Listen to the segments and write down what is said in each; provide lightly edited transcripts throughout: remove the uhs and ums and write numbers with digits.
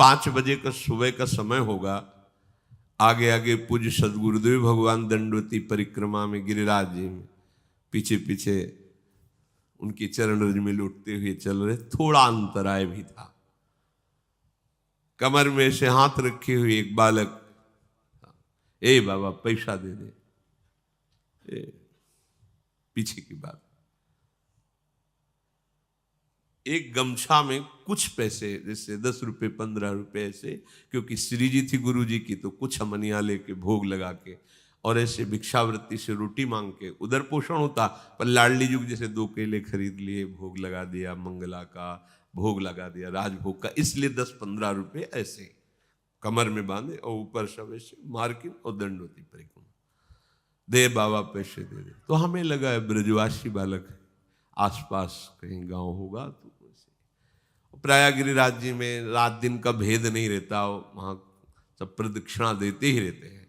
5 बजे का सुबह का समय होगा। आगे आगे पूज्य सदगुरुदेव भगवान दंडवती परिक्रमा में गिरिराज जी में, पीछे पीछे उनके चरण रज में लौटते हुए चल रहे। थोड़ा अंतराय भी था। कमर में से हाथ रखे हुए एक बालक, ए बाबा पैसा दे दे। पीछे की बात, एक गमछा में कुछ पैसे, जैसे 10 रुपए 15 रुपए ऐसे, क्योंकि श्री जी थी गुरु जी की, तो कुछ अमनिया लेके भोग लगा के और ऐसे भिक्षावृत्ति से रोटी मांग के उधर पोषण होता। पर लाडली जुग जैसे 2 केले खरीद लिए, भोग लगा दिया, मंगला का भोग लगा दिया, राजभोग का, इसलिए 10-15 रुपए ऐसे कमर में बांधे और ऊपर सब ऐसे मार्किन और दंडवती परिक्रमा। दे बाबा पैसे दे दे। तो हमें लगा है ब्रजवासी बालक है, आसपास कहीं गांव होगा। तो प्राय गिरिराज जी में रात दिन का भेद नहीं रहता, वहां सब प्रदक्षिणा देते ही रहते हैं।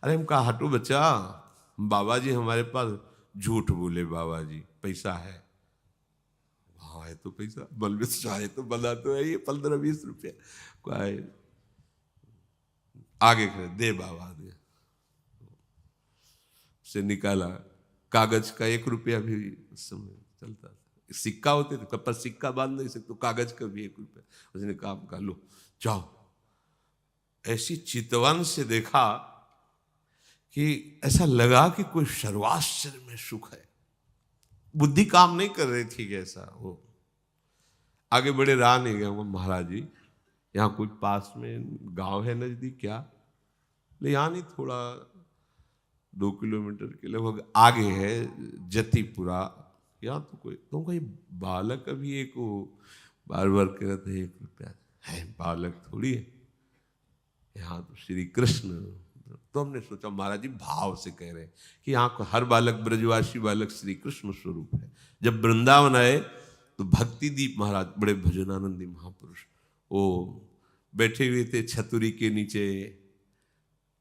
अरे हम कहा हटो बच्चा, बाबा जी हमारे पास झूठ बोले, बाबा जी पैसा है। हाँ है तो पैसा, बलवे चाहे तो बना तो है ये 15-20 रुपया आगे कर दे बाबा दे। से निकाला कागज का 1 रुपया भी उस समय चलता था, सिक्का होते थे पर सिक्का बांध नहीं सकते, तो कागज का भी 1 रुपया। उसने कहा लो जाओ। ऐसी चितवन से देखा कि ऐसा लगा कि कोई सर्वाश्चर्य में सुख है। बुद्धि काम नहीं कर रही थी कैसा वो। आगे बड़े रहा नहीं गया। महाराज जी यहाँ कोई पास में गांव है नजदीक क्या? ले यहाँ नहीं, थोड़ा 2 किलोमीटर के लगभग आगे है जतीपुरा। यहाँ तो कोई, तुमको ये बालक अभी एक वो बार बार कह रहे थे 1 रुपया है, बालक थोड़ी है, यहाँ तो श्री कृष्ण। तो हमने सोचा महाराज जी भाव से कह रहे हैं कि यहाँ को हर बालक ब्रजवासी बालक श्री कृष्ण स्वरूप है। जब वृंदावन आए तो भक्ति दीप महाराज, बड़े भजनानंदी महापुरुष, वो बैठे हुए थे छतुरी के नीचे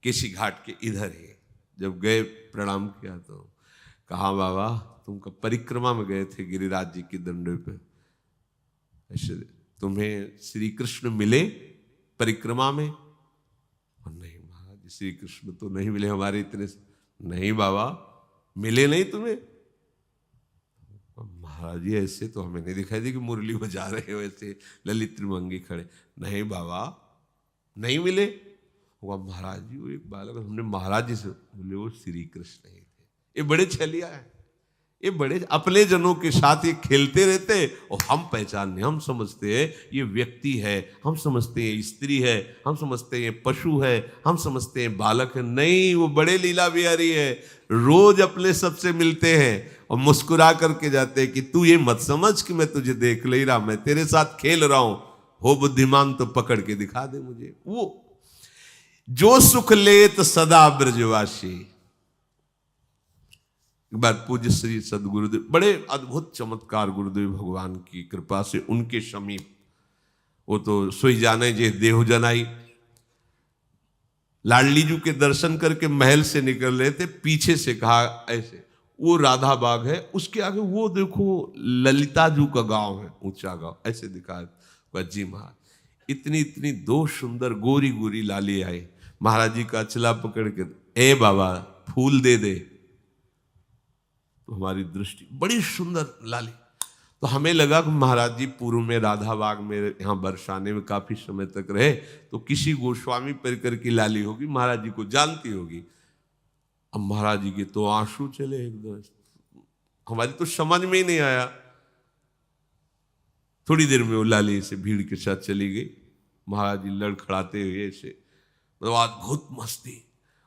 केसी घाट के इधर ही। जब गए प्रणाम किया तो कहा बाबा तुम कब परिक्रमा में गए थे गिरिराज जी की दंडे पे, ऐसे तुम्हें श्री कृष्ण मिले परिक्रमा में? और नहीं महाराज जी श्री कृष्ण तो नहीं मिले हमारे इतने। नहीं बाबा मिले नहीं तुम्हें? महाराज जी ऐसे तो हमें नहीं दिखाई दी कि मुरली बजा रहे हो ऐसे ललित त्रिभंगी खड़े। नहीं बाबा नहीं मिले। वो महाराज जी वो एक बालक, हमने महाराज जी से बोले वो श्री कृष्ण ही थे। ये बड़े छलिया है, ये बड़े अपने जनों के साथ ये खेलते रहते और हम पहचानने, हम समझते हैं ये व्यक्ति है, हम समझते हैं स्त्री है, हम समझते हैं पशु है, हम समझते हैं बालक है। नहीं, वो बड़े लीला बिहारी है। रोज अपने सबसे मिलते हैं और मुस्कुरा करके जाते हैं कि तू ये मत समझ कि मैं तुझे देख ले रहा, मैं तेरे साथ खेल रहा हूं, हो बुद्धिमान तो पकड़ के दिखा दे मुझे। वो जो सुख लेत सदा ब्रजवासी। एक बार पूज्य श्री सदगुरुदेव, बड़े अद्भुत चमत्कार गुरुदेव भगवान की कृपा से उनके समीप, वो तो सोई जाने जे देह जनाई, लाडली जू के दर्शन करके महल से निकल रहे थे, पीछे से कहा ऐसे वो राधा बाग है, उसके आगे वो देखो ललिता जू का गांव है, ऊंचा गांव, ऐसे दिखा। जी महाराज इतनी इतनी 2 सुंदर गोरी गोरी लाली आई। महाराज जी का अचला पकड़ के, ए बाबा फूल दे दे। तो हमारी दृष्टि बड़ी सुंदर लाली, तो हमें लगा कि महाराज जी पूर्व में राधा बाग में यहाँ बरसाने में काफी समय तक रहे, तो किसी गोस्वामी परिकर की लाली होगी, महाराज जी को जानती होगी। अब महाराज जी के तो आंसू चले एकदम, हमारी तो समझ में ही नहीं आया। थोड़ी देर में वो लाली से भीड़ के साथ चली गई। महाराज जी लड़खड़ाते हुए ऐसे, मतलब अद्भुत मस्ती।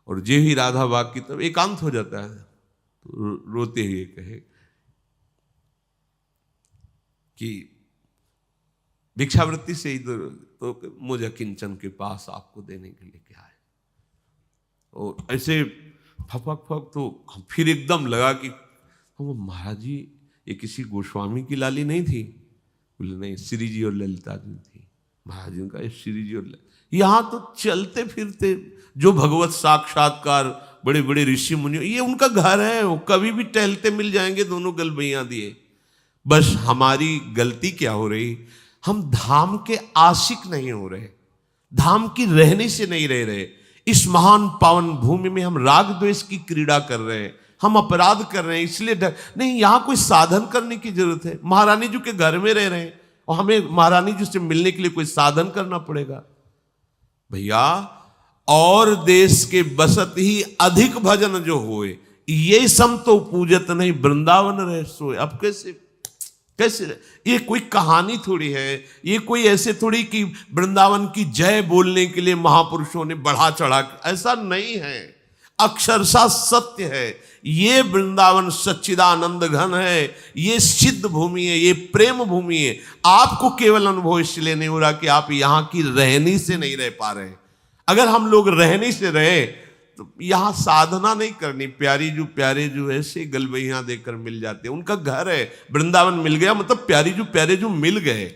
और जे ही राधा बाग की तरफ एकांत हो जाता है तो रोते हुए कहे कि भिक्षावृत्ति से इधर, तो मुझे किंचन के पास आपको देने के लिए क्या है। और ऐसे फपक फक, तो फिर एकदम लगा कि महाराज जी ये किसी गोस्वामी की लाली नहीं थी? बोले नहीं, श्री जी और ललिता जी थी। महाराज जी का श्री जी और यहाँ तो चलते फिरते जो भगवत साक्षात्कार बड़े बड़े ऋषि मुनि, ये उनका घर है, वो कभी भी टहलते मिल जाएंगे, दोनों गलबैया दिए। बस हमारी गलती क्या हो रही, हम धाम के आशिक नहीं हो रहे, धाम की रहने से नहीं रह रहे। इस महान पावन भूमि में हम राग द्वेष की क्रीड़ा कर रहे हैं, हम अपराध कर रहे हैं, इसलिए नहीं, यहां कोई साधन करने की जरूरत है। महारानी जी के घर में रह रहे हैं और हमें महारानी जी से मिलने के लिए कोई साधन करना पड़ेगा। भैया, और देश के बसत ही अधिक भजन जो होए, ये सम तो पूजत नहीं वृंदावन रह सोए। अब कैसे ये कोई कहानी थोड़ी है, ये कोई ऐसे थोड़ी कि वृंदावन की जय बोलने के लिए महापुरुषों ने बढ़ा चढ़ा, ऐसा नहीं है, अक्षरशः सत्य है। ये वृंदावन सच्चिदानंद घन है, ये सिद्ध भूमि है, ये प्रेम भूमि है। आपको केवल अनुभव इसलिए नहीं हो रहा कि आप यहां की रहनी से नहीं रह पा रहे। अगर हम लोग रहनी से रहे तो यहां साधना नहीं करनी। प्यारे जो ऐसे गलबैया देकर मिल जाते हैं, उनका घर है, वृंदावन मिल गया मतलब प्यारे जो मिल गए।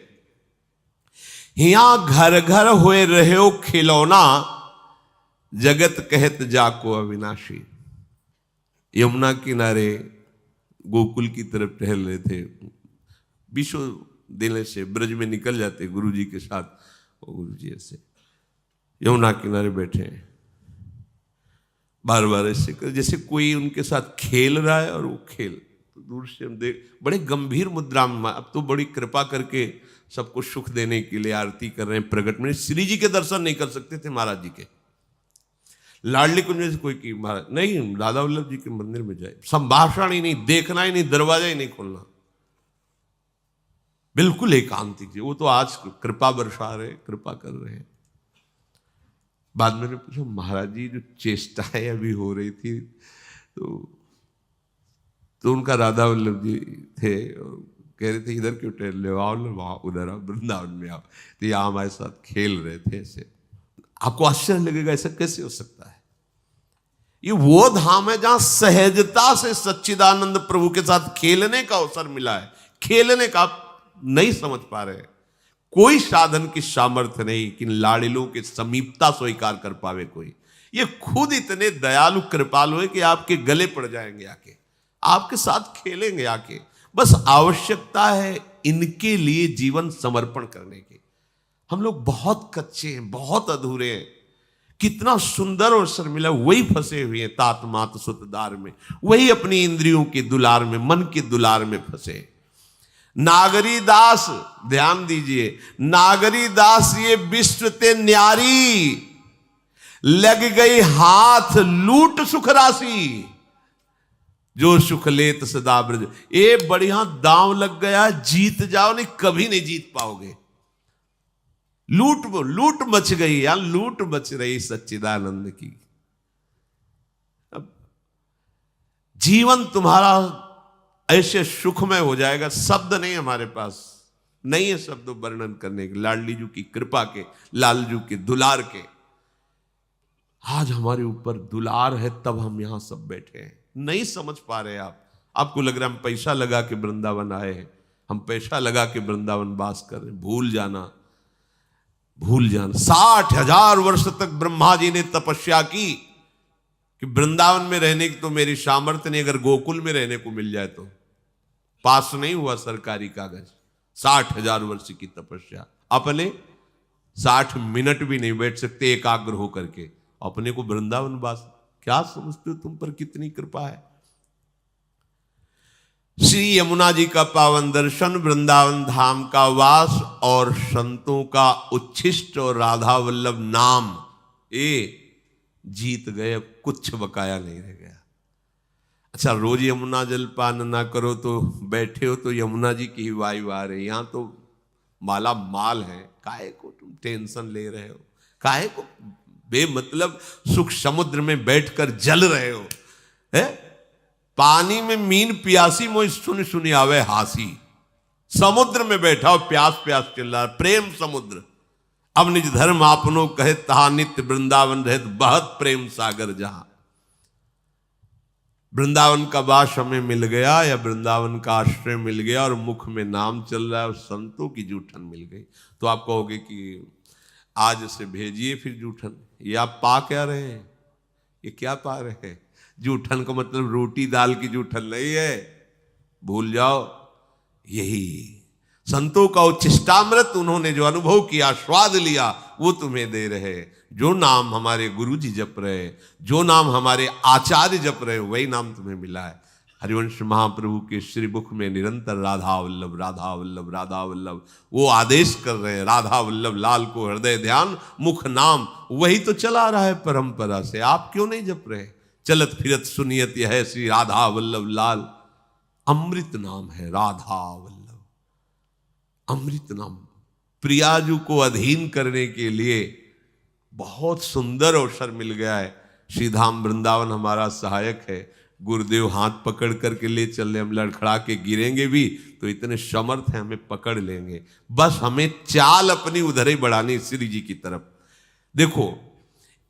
यहां घर घर हुए रहे हो खिलौना, जगत कहत जाको अविनाशी। यमुना किनारे गोकुल की तरफ टहल रहे थे, विश्व देने से ब्रज में निकल जाते गुरु जी के साथ। गुरु जी ऐसे यमुना किनारे बैठे हैं, बार बार ऐसे कर जैसे कोई उनके साथ खेल रहा है, और वो खेल तो दूर से हम देख, बड़े गंभीर मुद्रा में, अब तो बड़ी कृपा करके सबको सुख देने के लिए आरती कर रहे हैं प्रगट में। श्री जी के दर्शन नहीं कर सकते थे महाराज जी के, लाडली कुंज से कोई की महाराज नहीं, दादा वल्लभ जी के मंदिर में जाए, संभाषण ही नहीं, देखना ही नहीं, दरवाजा ही नहीं खोलना, बिल्कुल एकांतिक जी। वो तो आज कृपा बरसा रहे, कृपा कर रहे हैं। बाद में पूछा, महाराज जी जो चेष्टाएं अभी हो रही थी तो उनका राधा वल्लभ जी थे, कह रहे थे इधर क्यों टहल रहे हो, आओ ना वहां, उधर आओ, वृंदावन में आओ। तो यहाँ हमारे साथ खेल रहे थे ऐसे। आपको आश्चर्य लगेगा, ऐसा कैसे हो सकता है? ये वो धाम है जहां सहजता से सच्चिदानंद प्रभु के साथ खेलने का अवसर मिला है। खेलने का आप नहीं समझ पा रहे, कोई साधन की सामर्थ्य नहीं कि लाड़िलों के समीपता स्वीकार कर पावे कोई। ये खुद इतने दयालु कृपालु है कि आपके गले पड़ जाएंगे आके, आपके साथ खेलेंगे आके। बस आवश्यकता है इनके लिए जीवन समर्पण करने की। हम लोग बहुत कच्चे हैं, बहुत अधूरे हैं। कितना सुंदर अवसर मिला, वही फंसे हुए हैं तात मात सुतदार में, वही अपनी इंद्रियों के दुलार में, मन के दुलार में फंसे। नागरी दास, ध्यान दीजिए, नागरी दास ये विश्व ते न्यारी, लग गई हाथ लूट सुख राशि, जो सुख लेत सदा ब्रज। ये बढ़िया दांव लग गया, जीत जाओ, नहीं कभी नहीं जीत पाओगे। लूट मच गई, या लूट मच रही सच्चिदानंद की। अब जीवन तुम्हारा ऐसे सुखमय हो जाएगा, शब्द नहीं हमारे पास, नहीं है शब्द वर्णन करने के। लाडली जी की कृपा के, लालजू के दुलार के, आज हमारे ऊपर दुलार है, तब हम यहां सब बैठे हैं। नहीं समझ पा रहे आप, आपको लग रहा है हम पैसा लगा के वृंदावन आए हैं, हम पैसा लगा के वृंदावन वास कर रहे हैं। भूल जाना 60,000 वर्ष तक ब्रह्मा जी ने तपस्या की कि वृंदावन में रहने की तो मेरी सामर्थ्य नहीं, अगर गोकुल में रहने को मिल जाए तो। पास नहीं हुआ सरकारी कागज, 60,000 वर्ष की तपस्या। अपने 60 मिनट भी नहीं बैठ सकते एकाग्र होकर के, अपने को वृंदावन वास। क्या समझते हो तुम पर कितनी कृपा है? श्री यमुना जी का पावन दर्शन, वृंदावन धाम का वास और संतों का उच्छिष्ट और राधा वल्लभ नाम, ये जीत गए, अब कुछ बकाया नहीं रह गया। अच्छा, रोज यमुना जलपान ना करो तो बैठे हो तो यमुना जी की ही वायु आ रही, यहां तो माला माल है। काहे को तुम टेंशन ले रहे हो? काहे को बेमतलब सुख समुद्र में बैठकर जल रहे हो? है पानी में मीन प्यासी, मोई सुन सुनी आवे हासी। समुद्र में बैठा हो, प्यास प्यास चिल्ला रहा, प्रेम समुद्र। अब निज धर्म आपनो कहे तहा नित्य वृंदावन रहत बहत प्रेम सागर जहां। वृंदावन का वास हमें मिल गया, या वृंदावन का आश्रय मिल गया और मुख में नाम चल रहा है और संतों की जूठन मिल गई, तो आप कहोगे कि आज से भेजिए फिर जूठन। ये आप पा क्या रहे हैं? ये क्या पा रहे हैं? जूठन का मतलब रोटी दाल की जूठन नहीं है, भूल जाओ। यही संतों का उच्छिष्टामृत उन्होंने जो अनुभव किया, स्वाद लिया, वो तुम्हें दे रहे। जो नाम हमारे गुरु जी जप रहे, जो नाम हमारे आचार्य जप रहे, वही नाम तुम्हें मिला है। हरिवंश महाप्रभु के श्री मुख में निरंतर राधा वल्लभ, राधा वल्लभ, राधा वल्लभ, वो आदेश कर रहे हैं, राधा वल्लभ लाल को हृदय ध्यान मुख नाम। वही तो चला रहा है परंपरा से, आप क्यों नहीं जप रहे? चलत फिरत सुनियत यह श्री राधा वल्लभ लाल, अमृत नाम है राधा वल्लभ, अमृत नाम। प्रियाजू को अधीन करने के लिए बहुत सुंदर अवसर मिल गया है। श्रीधाम वृंदावन हमारा सहायक है। गुरुदेव हाथ पकड़ करके ले चल रहे, हम लड़खड़ा के गिरेंगे भी तो इतने समर्थ हैं, हमें पकड़ लेंगे। बस हमें चाल अपनी उधर ही बढ़ानी श्री जी की तरफ। देखो,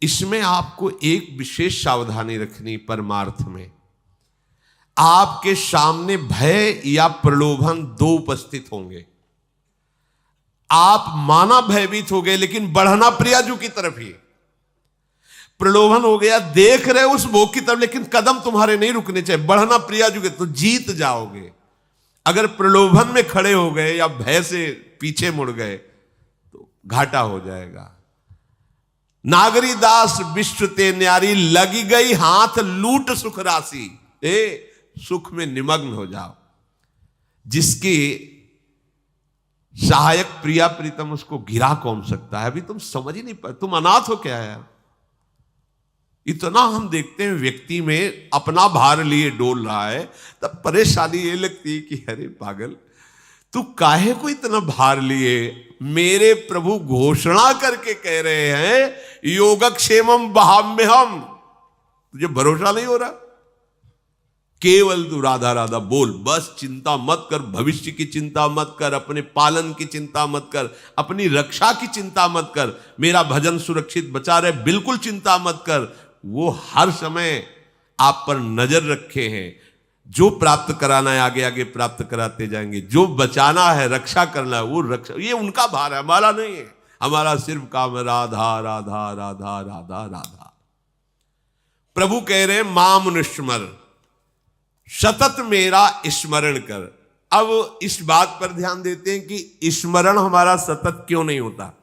इसमें आपको एक विशेष सावधानी रखनी। परमार्थ में आपके सामने भय या प्रलोभन दो उपस्थित होंगे। आप माना भयभीत हो गए, लेकिन बढ़ना प्रियाजू की तरफ ही। प्रलोभन हो गया, देख रहे उस भोग की तरफ, लेकिन कदम तुम्हारे नहीं रुकने चाहिए, बढ़ना प्रियाजू के, तो जीत जाओगे। अगर प्रलोभन में खड़े हो गए या भय से पीछे मुड़ गए तो घाटा हो जाएगा। नागरी दास विश्व ते न्यारी, लगी गई हाथ लूट सुख राशि। सुख में निमग्न हो जाओ। जिसकी सहायक प्रिया प्रीतम, उसको गिरा कौन सकता है? अभी तुम समझ ही नहीं पाए, तुम अनाथ हो क्या यार? इतना हम देखते हैं व्यक्ति में अपना भार लिए डोल रहा है, तब परेशानी ये लगती है कि अरे पागल, तू काहे को इतना भार लिए? मेरे प्रभु घोषणा करके कह रहे हैं योगक्षेमम वहाम्यहम्। तुझे भरोसा नहीं हो रहा? केवल तू राधा राधा बोल, बस चिंता मत कर, भविष्य की चिंता मत कर, अपने पालन की चिंता मत कर, अपनी रक्षा की चिंता मत कर, मेरा भजन सुरक्षित बचा रहे, बिल्कुल चिंता मत कर। वो हर समय आप पर नजर रखे हैं। जो प्राप्त कराना है आगे आगे प्राप्त कराते जाएंगे, जो बचाना है रक्षा करना है वो रक्षा, ये उनका भार है, हमारा नहीं है। हमारा सिर्फ काम है राधा राधा राधा राधा राधा। प्रभु कह रहे माम अनुस्मर, सतत मेरा स्मरण कर। अब इस बात पर ध्यान देते हैं कि स्मरण हमारा सतत क्यों नहीं होता।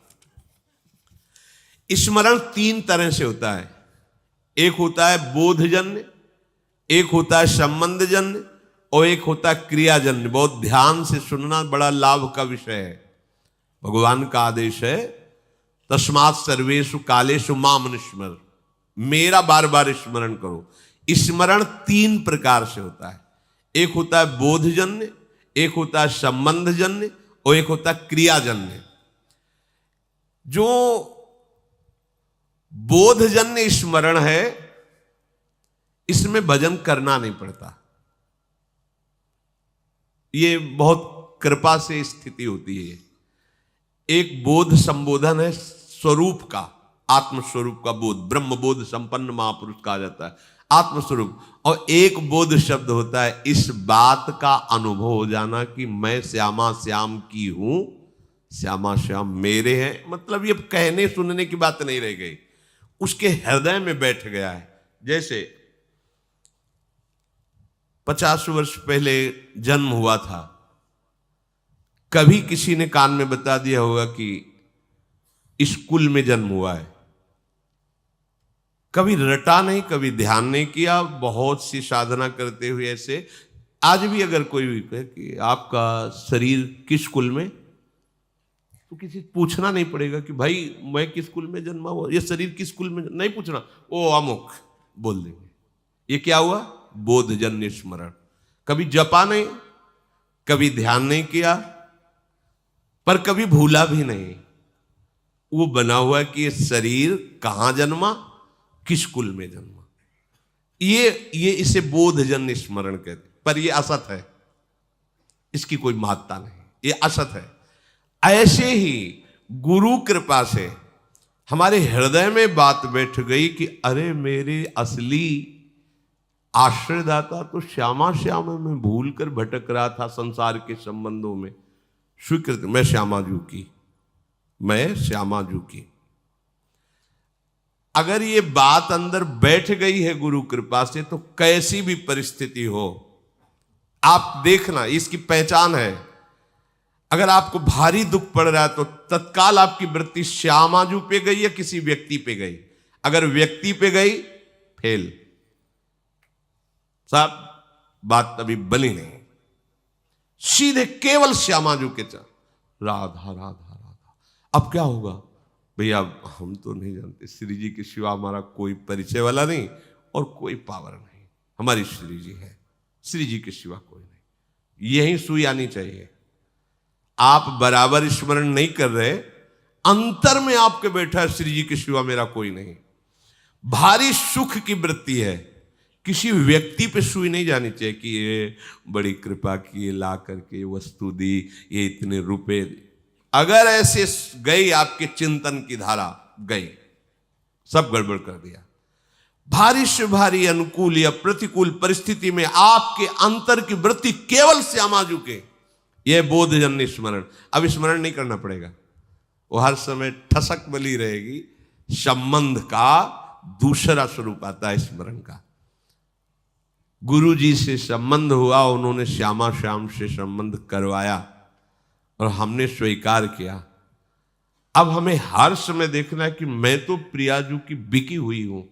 स्मरण तीन तरह से होता है। एक होता है बोधजन्य, एक होता है संबंधजन्य, और एक होता है क्रियाजन्य। बहुत ध्यान से सुनना, बड़ा लाभ का विषय है। भगवान का आदेश है तस्मात् सर्वेषु कालेषु माम अनुस्मर, मेरा बार बार स्मरण करो। स्मरण तीन प्रकार से होता है। एक होता है बोधजन्य, एक होता है संबंधजन्य, और एक होता है क्रियाजन्य। जो बोधजन्य स्मरण है, इसमें भजन करना नहीं पड़ता। ये बहुत कृपा से स्थिति होती है। एक बोध संबोधन है स्वरूप का, आत्मस्वरूप का बोध, ब्रह्म बोध संपन्न महापुरुष कहा जाता है, आत्मस्वरूप। और एक बोध शब्द होता है इस बात का अनुभव हो जाना कि मैं श्यामा श्याम की हूं, श्यामा श्याम मेरे हैं। मतलब ये कहने सुनने की बात नहीं रह गई, उसके हृदय में बैठ गया है। जैसे 50 वर्ष पहले जन्म हुआ था, कभी किसी ने कान में बता दिया होगा कि स्कूल में जन्म हुआ है। कभी रटा नहीं, कभी ध्यान नहीं किया, बहुत सी साधना करते हुए ऐसे। आज भी अगर कोई भी कहे कि आपका शरीर किस स्कूल में, तो किसी पूछना नहीं पड़ेगा कि भाई मैं किस स्कूल में जन्मा हुआ, ये शरीर किस स्कूल में, नहीं पूछना, ओ अमुक बोल देंगे। ये क्या हुआ? बोधजन्य स्मरण। कभी जपा नहीं, कभी ध्यान नहीं किया, पर कभी भूला भी नहीं। वो बना हुआ कि ये शरीर कहां जन्मा, किस कुल में जन्मा। ये इसे बोधजन्य स्मरण कहते। पर ये असत है, इसकी कोई महत्ता नहीं, ये असत है। ऐसे ही गुरु कृपा से हमारे हृदय में बात बैठ गई कि अरे मेरे असली आश्रयदाता तो श्यामा श्याम में भूल कर भटक रहा था संसार के संबंधों में। स्वीकृत, मैं श्यामा जू की, मैं श्यामा जू की। अगर ये बात अंदर बैठ गई है गुरु कृपा से, तो कैसी भी परिस्थिति हो, आप देखना, इसकी पहचान है। अगर आपको भारी दुख पड़ रहा है तो तत्काल आपकी वृत्ति श्यामाजू पे गई या किसी व्यक्ति पे गई? अगर व्यक्ति पे गई, फेल साहब, बात अभी बनी नहीं। सीधे केवल श्यामाजू के चल, राधा राधा राधा। अब क्या होगा भैया? हम तो नहीं जानते, श्री जी के सिवा हमारा कोई परिचय वाला नहीं और कोई पावर नहीं, हमारी श्री जी है, श्री जी के सिवा कोई नहीं। यही सुई आनी चाहिए। आप बराबर स्मरण नहीं कर रहे, अंतर में आपके बैठा है श्री जी के सिवा मेरा कोई नहीं। भारी सुख की वृत्ति है, किसी व्यक्ति पे सुई नहीं जानी चाहिए कि ये बड़ी कृपा की, ये ला करके वस्तु दी, ये इतने रुपए। अगर ऐसे गई आपके चिंतन की धारा, गई, सब गड़बड़ कर दिया। भारी से भारी अनुकूल या प्रतिकूल परिस्थिति में आपके अंतर की वृत्ति केवल श्यामाजू के, यह बोधजन्य स्मरण। अब स्मरण नहीं करना पड़ेगा, वो हर समय ठसक बली रहेगी। संबंध का दूसरा स्वरूप आता है स्मरण का। गुरु जी से संबंध हुआ, उन्होंने श्यामा श्याम से संबंध करवाया और हमने स्वीकार किया। अब हमें हर समय देखना है कि मैं तो प्रियाजू की बिकी हुई हूं,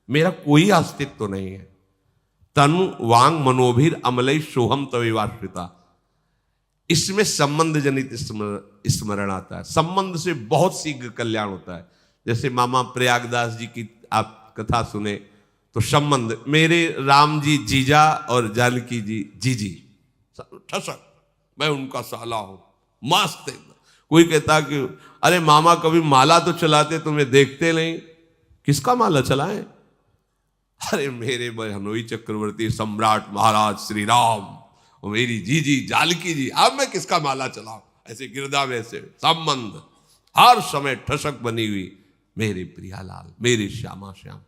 मेरा कोई अस्तित्व तो नहीं है। तनु वांग मनोभिर अमलई सोहम तविवाश्रिता, इसमें संबंध जनित स्मरण आता है। संबंध से बहुत शीघ्र कल्याण होता है। जैसे मामा प्रयागदास जी की आप कथा सुने तो संबंध, मेरे राम जी जीजा और जानकी जी जीजी, ठसक, मैं उनका साला हूं, मस्त एकदम। कोई कहता कि अरे मामा कभी माला तो चलाते, तुम्हें देखते नहीं। किसका माला चलाएं? अरे मेरे बहनोई चक्रवर्ती सम्राट महाराज श्री राम और मेरी जीजी जानकी जी, अब मैं किसका माला चलाऊं? ऐसे गिरदा में से संबंध हर समय ठसक बनी हुई, मेरे प्रियालाल, मेरे श्यामा श्याम।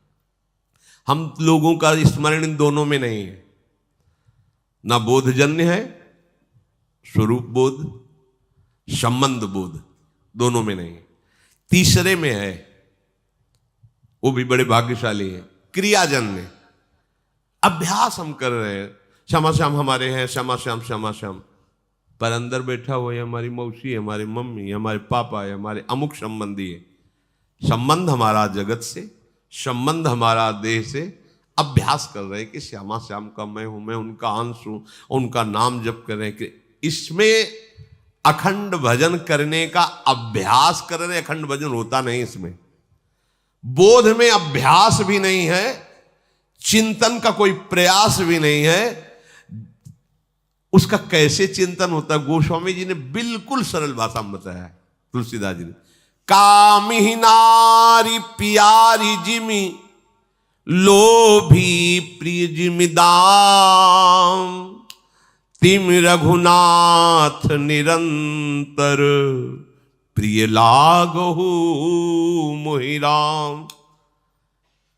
हम लोगों का स्मरण इन दोनों में नहीं है, ना बोधजन्य है, स्वरूप बोध, संबंध बोध, दोनों में नहीं है। तीसरे में है, वो भी बड़े भाग्यशाली है, क्रियाजन्य। अभ्यास हम कर रहे हैं, श्यामा श्याम हमारे हैं, श्यामा श्याम श्यामा श्याम, पर अंदर बैठा हुआ है हमारी मौसी है, हमारी मम्मी, हमारे पापा है, हमारे अमुक संबंधी है। संबंध हमारा जगत से, संबंध हमारा देह से। अभ्यास कर रहे हैं कि श्यामा श्याम का मैं हूं, मैं उनका अंश हूं, उनका नाम जप कर रहे हैं कि इसमें अखंड भजन करने का अभ्यास कर रहे। अखंड भजन होता नहीं इसमें, बोध में अभ्यास भी नहीं है, चिंतन का कोई प्रयास भी नहीं है। उसका कैसे चिंतन होता है? गोस्वामी जी ने बिल्कुल सरल भाषा में बताया है, तुलसीदास जी ने। कामिही नारी प्यारी जिमी, लोभी प्रिय जिमि दाम, तिम रघुनाथ निरंतर, प्रिय लागहु मोहि राम।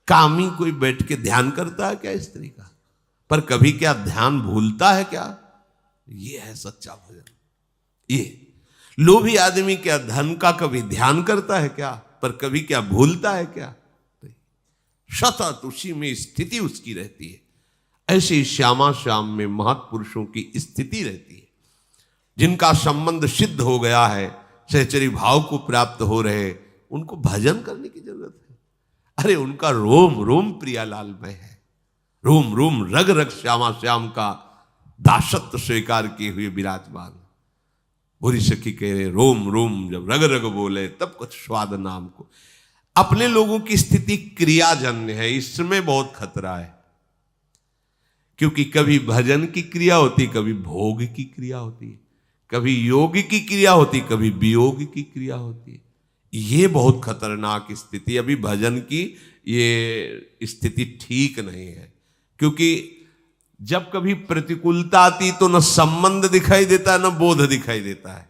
कामी कोई बैठ के ध्यान करता है क्या स्त्री का? पर कभी क्या ध्यान भूलता है क्या? ये है सच्चा भजन। ये लोभी आदमी क्या धन का कभी ध्यान करता है क्या? पर कभी क्या भूलता है क्या? सतत उसी में स्थिति उसकी रहती है। ऐसे ही श्यामा श्याम में महत्पुरुषों की स्थिति रहती है, जिनका संबंध सिद्ध हो गया है, सहचरी भाव को प्राप्त हो रहे, उनको भजन करने की जरूरत है। अरे उनका रोम रोम प्रियालाल में है, रोम रोम रग रग श्यामा श्याम का दासत्व स्वीकार किए हुए विराजमान। बुरी सखी कह रहे रोम रोम जब रग रग बोले तब कुछ स्वाद नाम को। अपने लोगों की स्थिति क्रियाजन्य है, इसमें बहुत खतरा है। क्योंकि कभी भजन की क्रिया होती, कभी भोग की क्रिया होती है, कभी योग की क्रिया होती, कभी वियोग की क्रिया होती है। ये बहुत खतरनाक स्थिति। अभी भजन की ये स्थिति ठीक नहीं है, क्योंकि जब कभी प्रतिकूलता आती तो न संबंध दिखाई देता है, न बोध दिखाई देता है,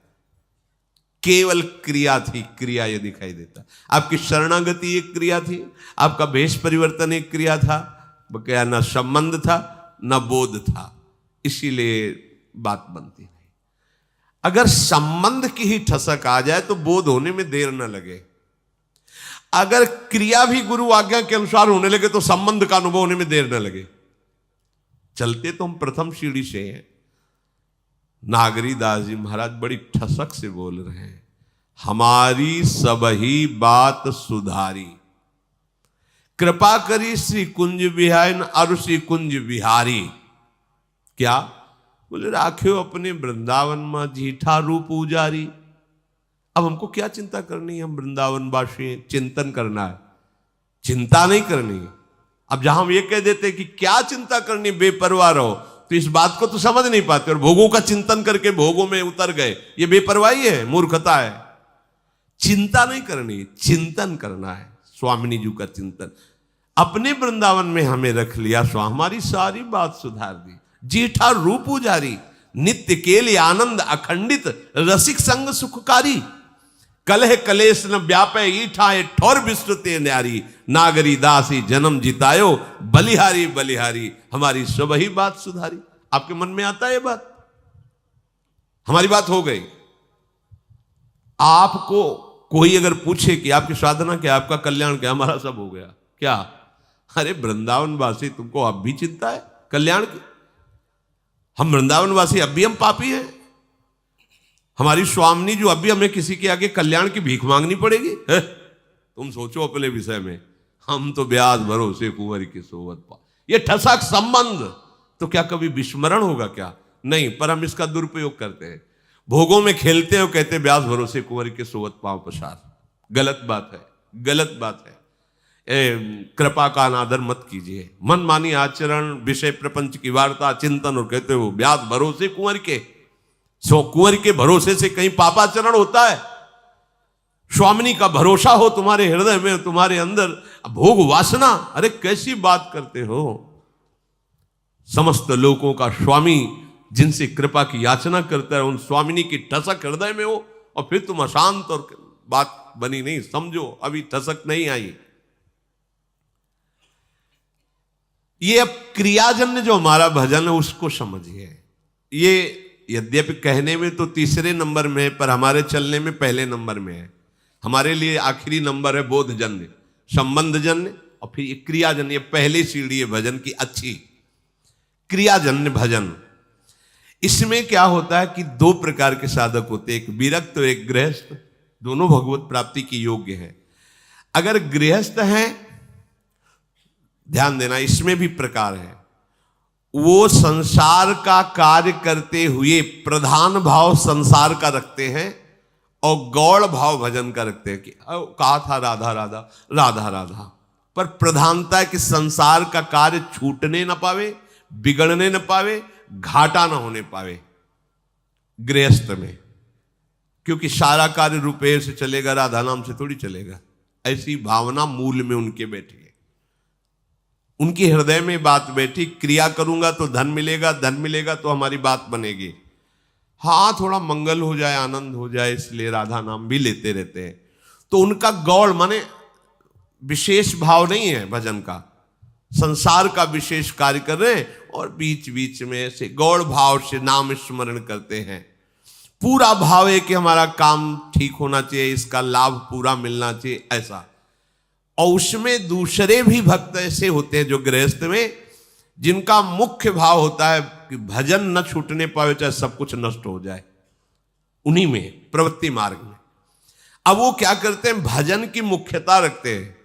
केवल क्रिया थी, क्रिया ये दिखाई देता। आपकी शरणागति एक क्रिया थी, आपका भेष परिवर्तन एक क्रिया था, क्या न संबंध था न बोध था, इसीलिए बात बनती नहीं। अगर संबंध की ही ठसक आ जाए तो बोध होने में देर न लगे। अगर क्रिया भी गुरु आज्ञा के अनुसार होने लगे तो संबंध का अनुभव होने में देर न लगे। चलते तो हम प्रथम सीढ़ी से हैं, नागरी दास जी महाराज बड़ी ठसक से बोल रहे हैं, हमारी सबही बात सुधारी, कृपा करी श्री कुंज बिहारी अरु श्री कुंज बिहारी। क्या बोले, राख्यो अपने वृंदावन में जीठा रूप उजारी। अब हमको क्या चिंता करनी है, हम वृंदावन वासी हैं, चिंतन करना है, चिंता नहीं करनी है। अब जहां हम ये कह देते कि क्या चिंता करनी, बेपरवाह रहो, तो इस बात को तो समझ नहीं पाते और भोगों का चिंतन करके भोगों में उतर गए, ये बेपरवाही है, मूर्खता है। चिंता नहीं करनी, चिंतन करना है, स्वामिनी जी का चिंतन। अपने वृंदावन में हमें रख लिया, स्वामी हमारी सारी बात सुधार दी। जीठा रूप उजारी, नित्य केली आनंद अखंडित, रसिक संग सुखकारी, कलह कलेश न व्यापे ईठा ठोर विस्तृते न्यारी, नागरी दासी जन्म जितायो, बलिहारी बलिहारी, हमारी सब ही बात सुधारी। आपके मन में आता है ये बात? हमारी बात हो गई। आपको कोई अगर पूछे कि आपकी साधना क्या, आपका कल्याण क्या, हमारा सब हो गया क्या? अरे वृंदावन वासी, तुमको अब भी चिंता है कल्याण की? हम वृंदावन वासी अब भी हम पापी हैं? हमारी स्वामिनी जो अब भी हमें किसी के आगे कल्याण की भीख मांगनी पड़ेगी? तुम सोचो अपने विषय में। हम तो ब्याज भरोसे कुंवर की सोवत पा, ये ठसक संबंध तो क्या कभी विस्मरण होगा क्या? नहीं, पर हम इसका दुरुपयोग करते हैं, भोगों में खेलते हो, कहते ब्याज भरोसे कुंवर के सोवत पांव पसार। गलत बात है, गलत बात है। कृपा का अनादर मत कीजिए, मन मानी आचरण, विषय प्रपंच की वार्ता, चिंतन, और कहते हो ब्याज भरोसे कुंवर के। सो कुंवर के भरोसे से कहीं पापाचरण होता है? स्वामिनी का भरोसा हो तुम्हारे हृदय में, तुम्हारे अंदर भोग वासना, अरे कैसी बात करते हो? समस्त लोगों का स्वामी जिनसे कृपा की याचना करता है, उन स्वामिनी की ठसक हृदय में हो, और फिर तुम अशांत, और बात बनी नहीं। समझो अभी ठसक नहीं आई। ये अब क्रियाजन्य जो हमारा भजन है उसको समझिए। ये यद्यपि कहने में तो तीसरे नंबर में है, पर हमारे चलने में पहले नंबर में है। हमारे लिए आखिरी नंबर है बोधजन्य, संबंधजन्य, और फिर ये क्रियाजन्य। ये पहली सीढ़ी है भजन की अच्छी, क्रियाजन्य भजन। इसमें क्या होता है कि दो प्रकार के साधक होते हैं, एक विरक्त और एक गृहस्थ। दोनों भगवत प्राप्ति की योग्य है। अगर गृहस्थ हैं, ध्यान देना, इसमें भी प्रकार है। वो संसार का कार्य करते हुए प्रधान भाव संसार का रखते हैं और गौड़ भाव भजन का रखते हैं। कि कहा था राधा राधा राधा राधा, पर प्रधानता है कि संसार का कार्य छूटने न पावे, बिगड़ने न पावे, घाटा न होने पावे गृहस्थ में। क्योंकि सारा कार्य रुपये से चलेगा, राधा नाम से थोड़ी चलेगा। ऐसी भावना मूल में उनके बैठी है, उनके हृदय में बात बैठी। क्रिया करूंगा तो धन मिलेगा, धन मिलेगा तो हमारी बात बनेगी। हाँ, थोड़ा मंगल हो जाए, आनंद हो जाए, इसलिए राधा नाम भी लेते रहते हैं। तो उनका गौड़ माने विशेष भाव नहीं है भजन का, संसार का विशेष कार्य कर रहे हैं और बीच बीच में से गौड़ भाव से नाम स्मरण करते हैं। पूरा भाव है कि हमारा काम ठीक होना चाहिए, इसका लाभ पूरा मिलना चाहिए, ऐसा। और उसमें दूसरे भी भक्त ऐसे होते हैं जो गृहस्थ में, जिनका मुख्य भाव होता है कि भजन न छूटने पावे, चाहे सब कुछ नष्ट हो जाए। उन्हीं में प्रवृत्ति मार्ग में अब वो क्या करते हैं, भजन की मुख्यता रखते हैं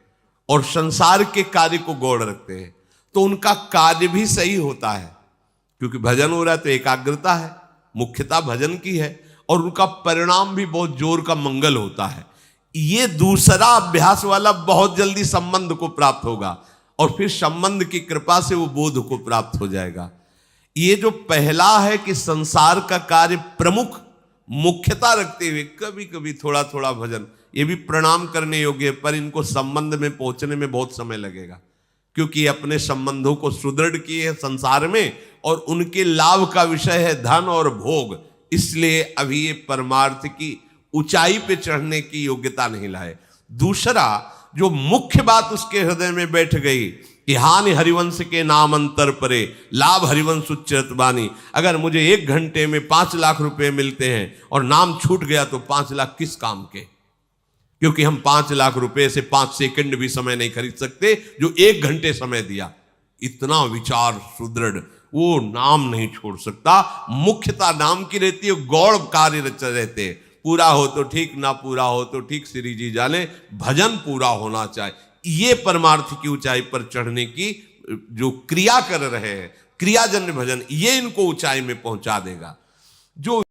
और संसार के कार्य को गौड़ रखते हैं। तो उनका कार्य भी सही होता है, क्योंकि भजन हो रहा है तो एकाग्रता है, मुख्यता भजन की है, और उनका परिणाम भी बहुत जोर का मंगल होता है। ये दूसरा अभ्यास वाला बहुत जल्दी संबंध को प्राप्त होगा और फिर संबंध की कृपा से वो बोध को प्राप्त हो जाएगा। ये जो पहला है कि संसार का कार्य प्रमुख मुख्यता रखते हुए कभी कभी थोड़ा थोड़ा भजन, ये भी प्रणाम करने योग्य है, पर इनको संबंध में पहुंचने में बहुत समय लगेगा, क्योंकि अपने संबंधों को सुदृढ़ किए हैं संसार में और उनके लाभ का विषय है धन और भोग। इसलिए अभी ये परमार्थ की ऊंचाई पे चढ़ने की योग्यता नहीं लाए। दूसरा जो मुख्य बात उसके हृदय में बैठ गई कि हानि हरिवंश के नाम अंतर परे, लाभ हरिवंश उच्चरत बानी। अगर मुझे 1 घंटे में 5 लाख रुपए मिलते हैं और नाम छूट गया तो 5 लाख किस काम के? क्योंकि हम 5 लाख रुपए से 5 सेकंड भी समय नहीं खरीद सकते जो 1 घंटे समय दिया। इतना विचार सुदृढ़, वो नाम नहीं छोड़ सकता। मुख्यता नाम की रहती है, गौड़ कार्य रहते हैं। पूरा हो तो ठीक, ना पूरा हो तो ठीक, श्री जी जाने, भजन पूरा होना चाहिए। ये परमार्थ की ऊंचाई पर चढ़ने की जो क्रिया कर रहे हैं, क्रियाजन्य भजन, ये इनको ऊंचाई में पहुंचा देगा। जो